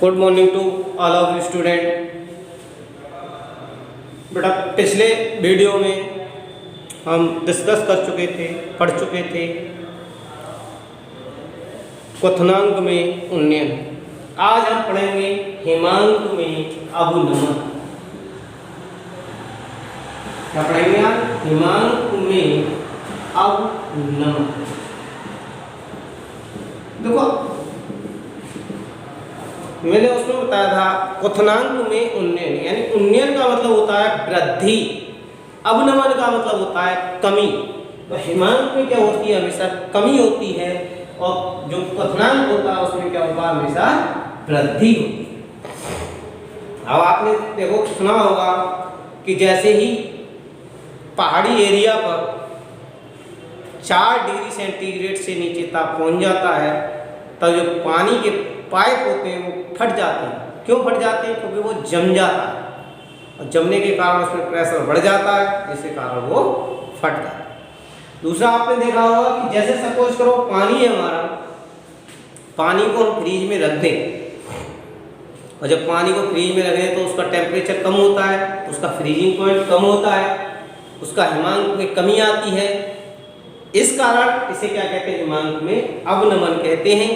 Good morning to all of student. बेटा पिछले video में हम डिस्कस कर चुके थे, पढ़ चुके थे क्वथनांक में उन्नयन। आज हम पढ़ेंगे हेमांक में अवनमन। क्या पढ़ेंगे आप? हेमांक में अवनमन। देखो मैंने उसमें बताया था क्वथनांक में उन्नयन, यानी उन्नयन का मतलब होता है वृद्धि, अवनमन का मतलब होता है कमी। तो हेमांक में क्या होती है? हमेशा कमी होती है, और जो क्वथनांक होता है उसमें क्या होता है? हमेशा वृद्धि होती है। अब आपने देखो सुना होगा कि जैसे ही पहाड़ी एरिया पर 4 डिग्री सेंटीग्रेड से नीचे ताप पहुंच जाता है, तब जो पानी के पाइप होते हैं वो फट जाते हैं। क्यों फट जाते हैं? क्योंकि वो जम जाता है, और जमने के कारण उसमें प्रेशर बढ़ जाता है, जिसके कारण वो फट जाता है। दूसरा आपने देखा होगा कि जैसे सपोज करो पानी है हमारा, पानी को हम फ्रीज में रख दें, और जब पानी को फ्रीज में रखें तो उसका टेम्परेचर कम होता है, उसका फ्रीजिंग पॉइंट कम होता है, उसका हेमांक में कमी आती है। इस कारण इसे क्या कहते हैं? हेमांक में अवनमन कहते हैं।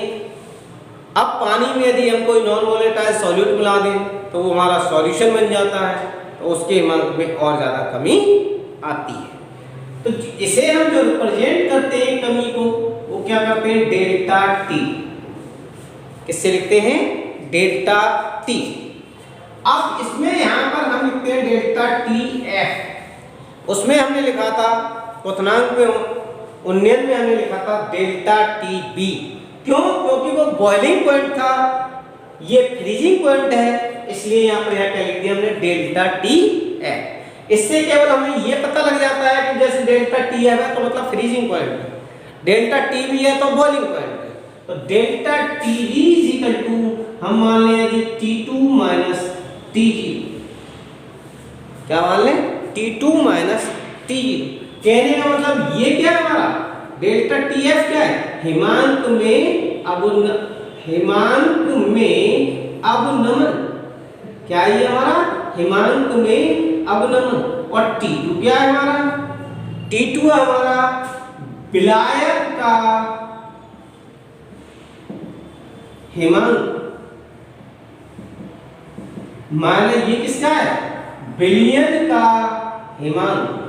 अब पानी में यदि हम कोई नॉन वोलेटाइल सॉल्यूट मिला दें तो वो हमारा सॉल्यूशन बन जाता है, तो उसके हेमांक में और ज़्यादा कमी आती है। तो इसे हम जो रिप्रेजेंट करते हैं कमी को, वो क्या करते हैं? Delta T. किससे लिखते हैं? Delta T. अब इसमें यहाँ पर हम लिखते हैं डेल्टा टी एफ। उसमें हमने लिखा था क्वथनांक में उन्नयन में हमने लिखा था डेल्टा टी बी। क्यों? क्योंकि वो बॉइलिंग पॉइंट था, ये फ्रीजिंग पॉइंट है, इसलिए यहाँ पर क्या लिख दिया हमने? Delta T F. इससे केवल हमें ये पता लग जाता है कि जैसे डेल्टा टी एफ है तो मतलब फ्रीजिंग पॉइंट है, डेल्टा टी बी है तो बॉइलिंग पॉइंट है। तो delta T B is equal to हम मान लें यदि T2 माइनस T0। क्या मान लें? T2 minus T0। कहने का मतलब ये क्या है हमारा? डेल्टा टी एफ क्या है? हेमांक में अवनमन। क्या है ये हमारा? हेमांक में अवनमन। और T2 क्या है हमारा? T2 है हमारा विलायक का हेमांक। मान लें ये किसका है? विलयन का हेमांक।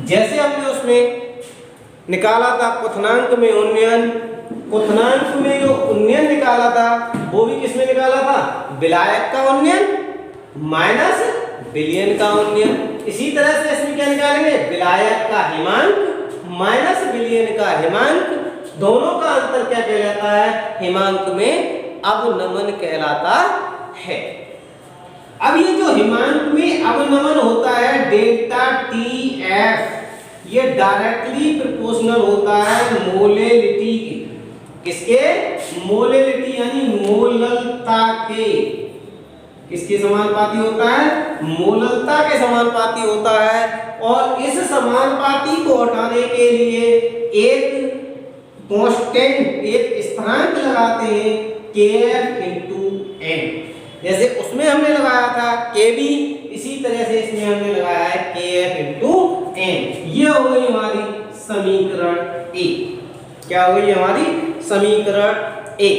जैसे हमने उसमें निकाला था क्वथनांक में उन्नयन, क्वथनांक में जो उन्नयन निकाला था वो भी किसमें निकाला था? विलायक का उन्नयन माइनस विलयन का उन्नयन। इसी तरह से इसमें क्या निकालेंगे? विलायक का हेमांक माइनस विलयन का हेमांक। दोनों का अंतर क्या कहलाता है? हेमांक में अवनमन कहलाता है। अब ये जो हेमांक में अवनमन होता है डेल्टा टी एफ, ये डायरेक्टली प्रोपोर्शनल होता है मोलेलिटी के। किसके? मोलेलिटी यानी मोललता के। किसके समानुपाती होता है? मोललता के समानुपाती होता है। और इस समानुपाती को हटाने के लिए एक कांस्टेंट, एक स्थिरांक लगाते हैं kf into n। जैसे उसमें हमने लगाया था kb, इसी तरह से इसमें हमने लगाया है kf into n। ये हो गई हमारी समीकरण ए। क्या हो गई हमारी? समीकरण ए।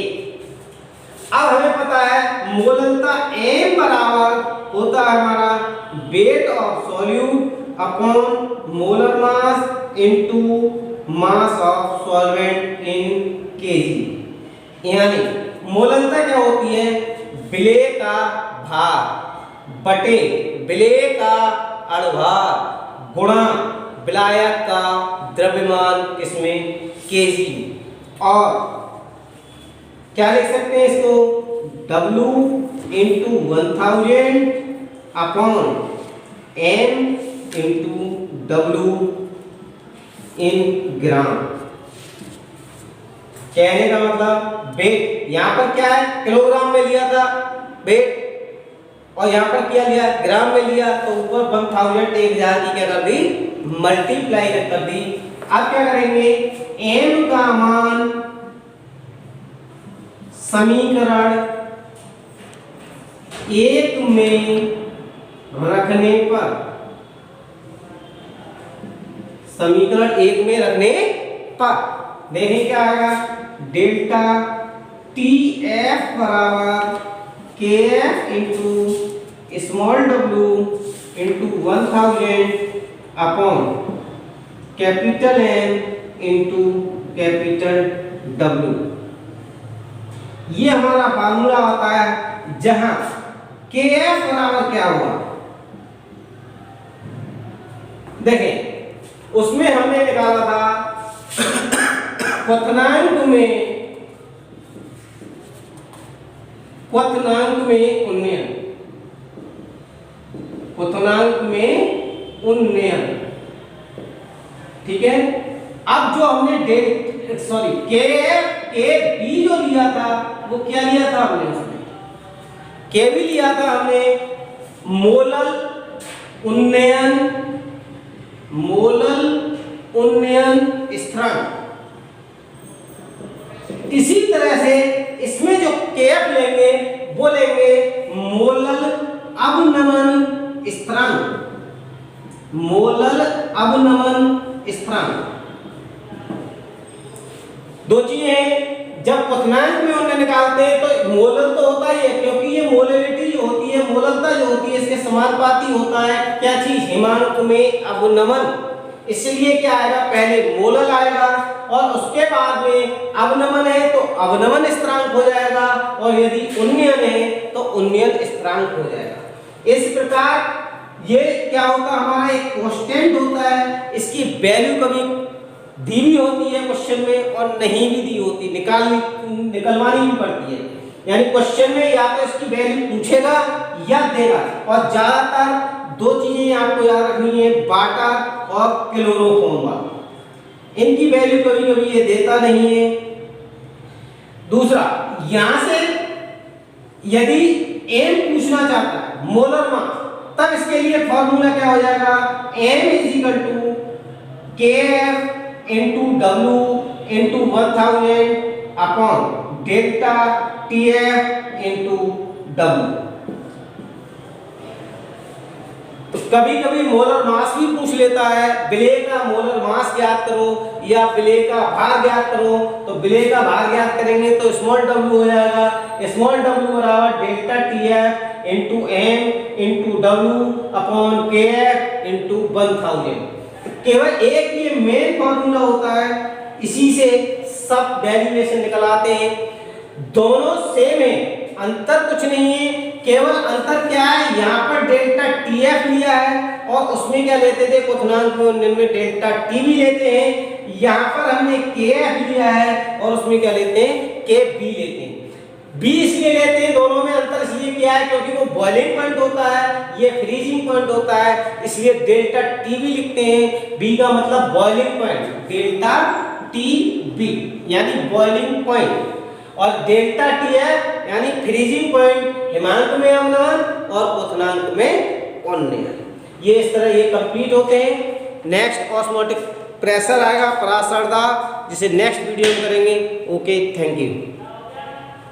अब हमें पता है मोललता m बराबर होता है हमारा weight of solute upon molar mass into mass of solvent in KG. यानी मोललता क्या होती है? विलेय का भार बटे विलेय का अणुभार गुणा विलायक का द्रव्यमान, किसमें? केजी। और क्या लिख सकते हैं इसको? W into 1000 upon M into W इन ग्राम। कहने का मतलब वेट, यहाँ पर क्या है? किलोग्राम में लिया था वेट, और यहाँ पर क्या लिया? ग्राम में लिया। तो ऊपर 1000 1000 की क्या कर दी? मल्टीप्लाई कर दी। अब क्या करेंगे? m का मान समीकरण 1 में रखने पर, समीकरण 1 में रखने पर देखें क्या आएगा, डेल्टा TF बराबर KF into small w into 1000 upon capital M into capital W। ये हमारा फार्मूला होता है जहां KF बराबर क्या हुआ, देखें उसमें हमने निकाला था क्वथनांक में उन्नयन, ठीक है। अब जो हमने KB जो लिया था वो क्या लिया था हमने, उसमें KB लिया था हमने मोलल उन्नयन स्थिरांक। इसी तरह से इसमें जो KF लेंगे वो लेंगे मोलल अवनमन स्थिरांक। दो चीजें हैं, जब क्वथनांक में उन्हें निकालते हैं तो मोलल तो होता ही है, क्योंकि ये मोललिटी जो होती है, मोललता जो होती है, इसके समानुपाती होता है क्या चीज, हिमांक में अवनमन। इसलिए क्या आएगा, पहले मोलल आएगा और उसके बाद में अवनमन है तो अवनमन स्थिरांक हो जाएगा, और यदि उन्नयन है तो उन्नयन स्थिरांक हो जाएगा। इस प्रकार ये क्या होता है, हमारा एक कांस्टेंट होता है, इसकी वैल्यू कभी दी भी होती है क्वेश्चन में और नहीं भी दी होती, निकलवानी भी पड़ती है। यानी क्वेश्चन में या तो इसकी वैल्यू पूछेगा या देगा, और ज्यादातर दो चीजें आपको याद रखनी है, वाटर और क्लोरोफॉर्म। इनकी वैल्यू कभी कभी ये देता नहीं है। दूसरा, यहां से यदि m पूछना चाहता है मोलर मास, तब इसके लिए फॉर्मूला क्या हो जाएगा, m = KF into W into 1000 upon delta TF into W। कभी कभी मोलर मास भी पूछ लेता है, विलेय का मोलर मास ज्ञात करो या विलेय का भार ज्ञात करो, तो विलेय का भार ज्ञात करेंगे तो स्मॉल w हो जाएगा, स्मॉल w बराबर delta TF into M into W upon KF into 1000। केवल एक ये मेन फॉर्मूला होता है, इसी से सब डेरिवेशन निकल आते हैं। दोनों सेम है, अंतर कुछ नहीं है, केवल अंतर क्या है, यहाँ पर डेल्टा TF लिया है और उसमें क्या लेते थे, क्वथनांक में डेल्टा T भी लेते हैं। यहाँ पर हमने KF लिया है और उसमें क्या लेते हैं, KB लेते हैं। B इसलिए लेते हैं, दोनों में अंतर इसलिए क्या है, क्योंकि वो बॉइलिंग पॉइंट होता है, ये फ्रीजिंग पॉइंट होता है, इसलिए डेल्टा T भी लिखते हैं। B का मतलब बॉइलिंग पॉइंट, डेल्टा TB यानी बॉइलिंग पॉइंट, और डेल्टा TF यानी फ्रीजिंग पॉइंट, हिमांक में अवनमन और क्वथनांक में उन्नयन। ये इस तरह ये कंप्लीट होते हैं। नेक्स्ट ऑस्मोटिक प्रेशर आएगा, परासरदा, जिसे नेक्स्ट वीडियो में करेंगे। Okay, thank you.